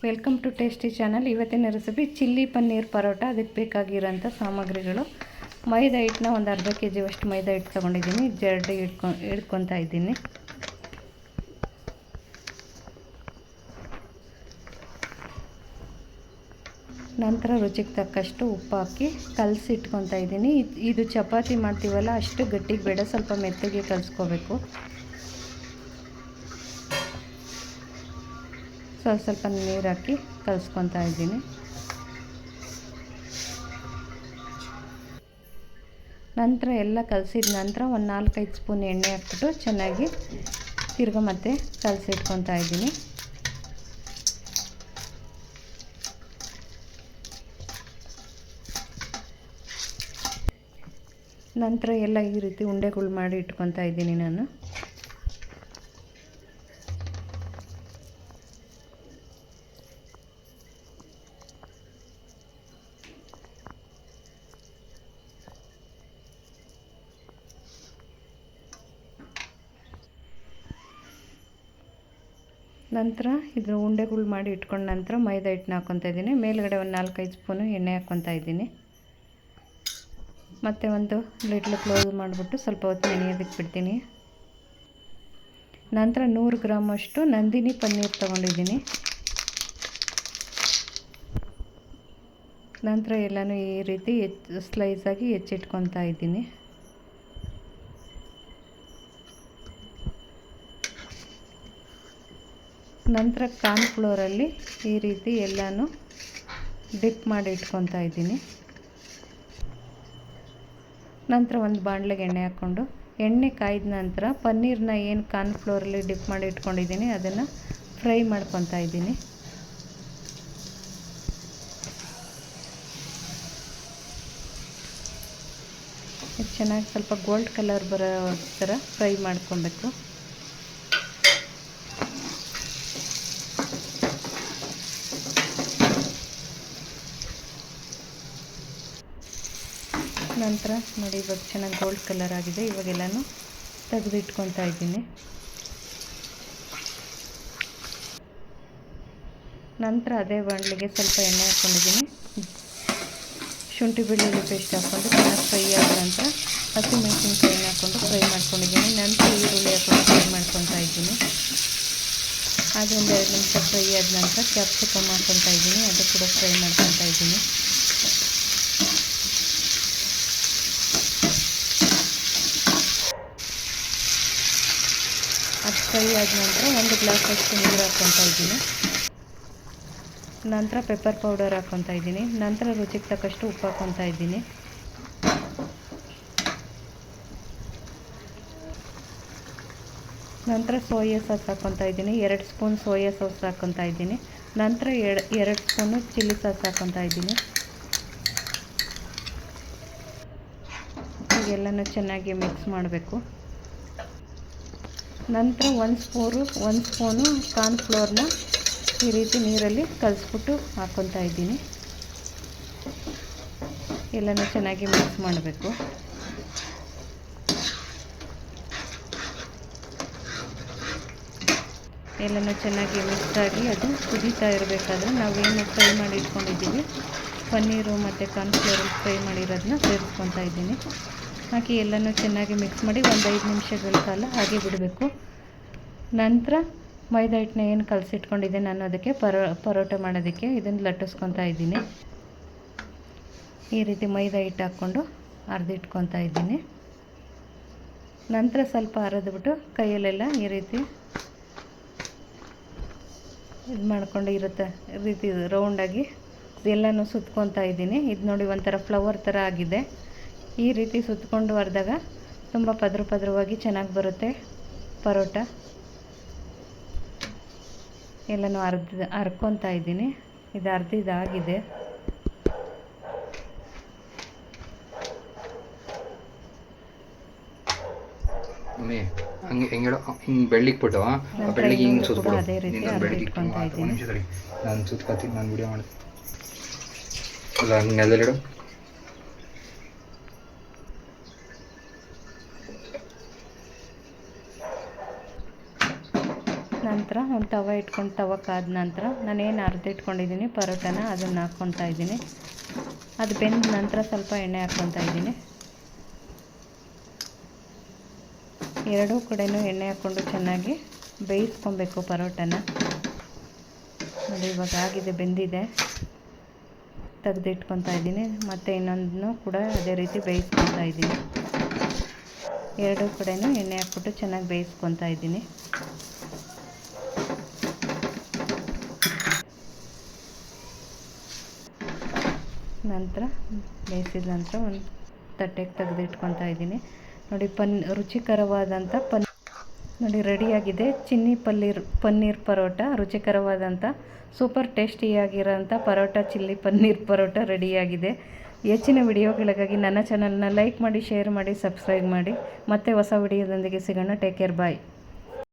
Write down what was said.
Welcome to tasty channel. ಇವತ್ತಿನ recipe chilli paneer parotta. ಅದಕ್ಕೆ ಬೇಕಾಗಿರೋಂಥ ಸಾಮಗ್ರಿಗಳು: ಮೈದಾ ಹಿಟ್ಟನ್ನ ಒಂದು ಅರ್ಧ kg ಅಷ್ಟು ಮೈದಾ ಹಿಟ್ಟು ತೊಗೊಂಡಿದ್ದೀನಿ. ಜರಡಿ ಹಿಡ್ಕೊತಾ ಇದ್ದೀನಿ. ನಂತರ ರುಚಿಗೆ ತಕ್ಕಷ್ಟು ಉಪ್ಪು ಹಾಕಿ ಕಲಸಿ ಇಟ್ಕೊತಾ ಇದ್ದೀನಿ. ಇದು ಚಪಾತಿ ಮಾಡ್ತೀವಲ್ಲ, ಅಷ್ಟು ಗಟ್ಟಿಗೆ ಬೇಡ, ಸ್ವಲ್ಪ ಮೆತ್ತಗೆ ಕಲಿಸ್ಕೋಬೇಕು. ಸ್ವಲ್ಪ ನೀರು ಹಾಕಿ ಕಲಿಸ್ಕೊತಾ ಇದ್ದೀನಿ. ನಂತರ ಎಲ್ಲ ಕಲಸಿದ ನಂತರ ಒಂದು 4-5 ಸ್ಪೂನ್ ಎಣ್ಣೆ ಹಾಕ್ಬಿಟ್ಟು ಚೆನ್ನಾಗಿ ತಿರ್ಗ ಮತ್ತೆ ಕಲಸಿಟ್ಕೊತಾ ಇದ್ದೀನಿ. ನಂತರ ಎಲ್ಲ ಈ ರೀತಿ ಉಂಡೆಗಳು ಮಾಡಿ ಇಟ್ಕೊತಾ ಇದ್ದೀನಿ ನಾನು. ನಂತರ ಇದ್ರ ಉಂಡೆಗಳು ಮಾಡಿ ಇಟ್ಕೊಂಡ ನಂತರ ಮೈದಾ ಹಿಟ್ಟನ್ನ ಹಾಕ್ಕೊತಾ ಇದ್ದೀನಿ. ಮೇಲ್ಗಡೆ ಒಂದು 4-5 ಸ್ಪೂನು ಎಣ್ಣೆ ಹಾಕ್ಕೊತಾ ಇದ್ದೀನಿ. ಮತ್ತು ಒಂದು ಲಿಡ್ಲು ಕ್ಲೋಸ್ ಮಾಡಿಬಿಟ್ಟು ಸ್ವಲ್ಪ ಹೊತ್ತು ನೆನೆಯೋದಕ್ಕೆ ಬಿಡ್ತೀನಿ. ನಂತರ 100 ಗ್ರಾಮ್ ಅಷ್ಟು ನಂದಿನಿ ಪನ್ನೀರ್ ತೊಗೊಂಡಿದ್ದೀನಿ. ನಂತರ ಎಲ್ಲನೂ ಈ ರೀತಿ ಸ್ಲೈಸಾಗಿ ಹೆಚ್ಚಿಟ್ಕೊತಾ ಇದ್ದೀನಿ. ನಂತರ ಕಾರ್ನ್ಫ್ಲೋರಲ್ಲಿ ಈ ರೀತಿ ಎಲ್ಲನೂ ಡಿಪ್ ಮಾಡಿ ಇಟ್ಕೊತಾ ಇದ್ದೀನಿ. ನಂತರ ಒಂದು ಬಾಣಲೆಗೆ ಎಣ್ಣೆ ಹಾಕ್ಕೊಂಡು ಎಣ್ಣೆ ಕಾಯ್ದ ನಂತರ ಪನ್ನೀರನ್ನ ಏನು ಕಾರ್ನ್ಫ್ಲೋರಲ್ಲಿ ಡಿಪ್ ಮಾಡಿ ಇಟ್ಕೊಂಡಿದ್ದೀನಿ ಅದನ್ನು ಫ್ರೈ ಮಾಡ್ಕೊತಾ ಇದ್ದೀನಿ. ಇದು ಚೆನ್ನಾಗಿ ಸ್ವಲ್ಪ ಗೋಲ್ಡ್ ಕಲರ್ ಬರೋ ಥರ ಫ್ರೈ ಮಾಡ್ಕೊಬೇಕು. ನಂತರ ನೋಡಿ, ಇವಾಗ ಚೆನ್ನಾಗಿ ಗೋಲ್ಡ್ ಕಲರ್ ಆಗಿದೆ. ಇವಾಗೆಲ್ಲನೂ ತೆಗೆದಿಟ್ಕೊತಾ ಇದ್ದೀನಿ. ನಂತರ ಅದೇ ಬಾಣಲೆಗೆ ಸ್ವಲ್ಪ ಎಣ್ಣೆ ಹಾಕ್ಕೊಂಡಿದ್ದೀನಿ. ಶುಂಠಿ ಬೆಳ್ಳುಳ್ಳಿ ಪೇಸ್ಟ್ ಹಾಕ್ಕೊಂಡು ಚೆನ್ನಾಗಿ ಫ್ರೈ ಆದ ನಂತರ ಹಸಿಮೆಣಸಿನ್ಕಾಯಿನ ಹಾಕ್ಕೊಂಡು ಫ್ರೈ ಮಾಡ್ಕೊಂಡಿದ್ದೀನಿ. ನಂತರ ಈರುಳ್ಳಿ ಹಾಕ್ಕೊಂಡು ಫ್ರೈ ಮಾಡ್ಕೊತಾ ಇದ್ದೀನಿ. ಅದೊಂದು 2 ನಿಮಿಷ ಫ್ರೈ ಆದ ನಂತರ ಕ್ಯಾಪ್ಸಿಕಮ್ ಹಾಕ್ಕೊತಾ ಇದ್ದೀನಿ. ಅದು ಕೂಡ ಫ್ರೈ ಮಾಡ್ಕೊತಾ ಇದ್ದೀನಿ. ಅದು ಫ್ರೈ ಆದ ನಂತರ 1 ಗ್ಲಾಸ್ ಅಷ್ಟು ನೀರು ಹಾಕ್ಕೊತಾ ಇದ್ದೀನಿ. ನಂತರ ಪೆಪ್ಪರ್ ಪೌಡರ್ ಹಾಕ್ಕೊತಾ ಇದ್ದೀನಿ. ನಂತರ ರುಚಿಗೆ ತಕ್ಕಷ್ಟು ಉಪ್ಪು ಹಾಕ್ಕೊತಾ ಇದ್ದೀನಿ. ನಂತರ ಸೋಯಾ ಸಾಸ್ ಹಾಕ್ಕೊತಾ ಇದ್ದೀನಿ. 2 ಸ್ಪೂನ್ ಸೋಯಾ ಸಾಸ್ ಹಾಕ್ಕೊತಾ ಇದ್ದೀನಿ. ನಂತರ 2 ಸ್ಪೂನು ಚಿಲ್ಲಿ ಸಾಸ್ ಹಾಕ್ಕೊತಾ ಇದ್ದೀನಿ. ಈಗೆಲ್ಲನೂ ಚೆನ್ನಾಗಿ ಮಿಕ್ಸ್ ಮಾಡಬೇಕು. ನಂತರ 1 ಸ್ಪೂನು ಕಾರ್ನ್ಫ್ಲೋರ್ನ ಈ ರೀತಿ ನೀರಲ್ಲಿ ಕಲಿಸ್ಬಿಟ್ಟು ಹಾಕ್ಕೊತಾ ಇದ್ದೀನಿ. ಎಲ್ಲನೂ ಚೆನ್ನಾಗಿ ಮಿಕ್ಸ್ ಮಾಡಬೇಕು. ಎಲ್ಲನೂ ಚೆನ್ನಾಗಿ ಮಿಕ್ಸ್ ಆಗಿ ಅದು ಕುದೀತಾ ಇರಬೇಕಾದ್ರೆ ನಾವೇನು ಫ್ರೈ ಮಾಡಿ ಇಟ್ಕೊಂಡಿದ್ದೀವಿ ಪನ್ನೀರು ಮತ್ತು ಕಾರ್ನ್ಫ್ಲೋರ್ ಫ್ರೈ ಮಾಡಿರೋದನ್ನ ಸೇರಿಸ್ಕೊತಾ ಇದ್ದೀನಿ. ಹಾಕಿ ಎಲ್ಲನೂ ಚೆನ್ನಾಗಿ ಮಿಕ್ಸ್ ಮಾಡಿ ಒಂದು 5 ನಿಮಿಷಗಳ ಕಾಲ ಹಾಗೆ ಬಿಡಬೇಕು. ನಂತರ ಮೈದಾ ಹಿಟ್ಟನ್ನ ಏನು ಕಲಸಿಟ್ಕೊಂಡಿದ್ದೆ ನಾನು ಅದಕ್ಕೆ ಪರೋಟ ಮಾಡೋದಕ್ಕೆ ಇದನ್ನು ಲಟ್ಟಿಸ್ಕೊತಾ ಇದ್ದೀನಿ. ಈ ರೀತಿ ಮೈದಾ ಹಿಟ್ಟು ಹಾಕ್ಕೊಂಡು ಅರ್ದಿಟ್ಕೊತಾ ಇದ್ದೀನಿ. ನಂತರ ಸ್ವಲ್ಪ ಅರೆದ್ಬಿಟ್ಟು ಕೈಯಲ್ಲೆಲ್ಲ ಈ ರೀತಿ ಇದು ಮಾಡ್ಕೊಂಡು ಇರುತ್ತೆ ರೀತಿ ರೌಂಡಾಗಿ ಎಲ್ಲನೂ ಸುತ್ಕೊತಾ ಇದ್ದೀನಿ. ಇದು ನೋಡಿ ಒಂಥರ ಫ್ಲವರ್ ಥರ ಆಗಿದೆ. ಈ ರೀತಿ ಸುತ್ತಕೊಂಡು ಅರ್ದಾಗ ತುಂಬ ಪದರವಾಗಿ ಚೆನ್ನಾಗಿ ಬರುತ್ತೆ ಪರೋಟ. ಎಲ್ಲನೂ ಹರ್ಕೊತಾ ಇದ್ದೀನಿ. ಇದು ಅರ್ದಿದ್ದಾಗಿದೆ. ಹಿಂಗೆ ಬೆಳ್ಳಿಗೆ ಬಿಟ್ಟು ಬೆಳ್ಳಿಗೆ ಹಿಂಗೆ ಸುತ್ಬಿಡು. ಅದೇ ರೀತಿ ಅರ್ದಿಟ್ಕೊತಾ ಇದ್ದೀನಿ. ನಾನು ಸುತ್ಕೊತೀನಿ, ನಾನು ವಿಡಿಯೋ ಮಾಡ್ತೀನಿ. ಅಲ್ಲ ಹಂಗೆ ನೆಲದಲ್ಲಿಡು. ನಂತರ ನಂತರ ಒಂದು ತವ ಇಟ್ಕೊಂಡು ತವಕ್ಕಾದ ನಂತರ ನಾನೇನು ಇಟ್ಕೊಂಡಿದ್ದೀನಿ ಪರೋಟನ ಅದನ್ನು ಹಾಕ್ಕೊತಾ ಇದ್ದೀನಿ. ಅದು ಬೆಂದ ನಂತರ ಸ್ವಲ್ಪ ಎಣ್ಣೆ ಹಾಕ್ಕೊತಾ ಇದ್ದೀನಿ. ಎರಡೂ ಕಡೆಯೂ ಎಣ್ಣೆ ಹಾಕ್ಕೊಂಡು ಚೆನ್ನಾಗಿ ಬೇಯಿಸ್ಕೊಬೇಕು ಪರೋಟನ. ನೋಡಿ ಇವಾಗ ಆಗಿದೆ, ಬೆಂದಿದೆ, ತೆಗೆದಿಟ್ಕೊತಾ ಇದ್ದೀನಿ. ಮತ್ತು ಇನ್ನೊಂದನ್ನು ಕೂಡ ಅದೇ ರೀತಿ ಬೇಯಿಸ್ಕೊತಾ ಇದ್ದೀನಿ. ಎರಡೂ ಕಡೆಯೂ ಎಣ್ಣೆ ಹಾಕ್ಬಿಟ್ಟು ಚೆನ್ನಾಗಿ ಬೇಯಿಸ್ಕೊತಾ ಇದ್ದೀನಿ. ನಂತರ ಬೇಯಿಸಿದ ನಂತರ ಒಂದು ತಟ್ಟೆಗೆ ತೆಗೆದಿಟ್ಕೊತಾ ಇದ್ದೀನಿ. ನೋಡಿ ರುಚಿಕರವಾದಂಥ ನೋಡಿ ರೆಡಿಯಾಗಿದೆ. ಚಿಲ್ಲಿ ಪನ್ನೀರ್ ಪರೋಟ, ರುಚಿಕರವಾದಂಥ ಸೂಪರ್ ಟೇಸ್ಟಿಯಾಗಿರೋಂಥ ಪರೋಟ, ಚಿಲ್ಲಿ ಪನ್ನೀರ್ ಪರೋಟ ರೆಡಿಯಾಗಿದೆ. ಹೆಚ್ಚಿನ ವಿಡಿಯೋಗಳಿಗಾಗಿ ನನ್ನ ಚಾನಲ್ನ ಲೈಕ್ ಮಾಡಿ, ಶೇರ್ ಮಾಡಿ, ಸಬ್ಸ್ಕ್ರೈಬ್ ಮಾಡಿ. ಮತ್ತೆ ಹೊಸ ವಿಡಿಯೋದೊಂದಿಗೆ ಸಿಗೋಣ. ಟೇಕ್ ಕೇರ್, ಬಾಯ್.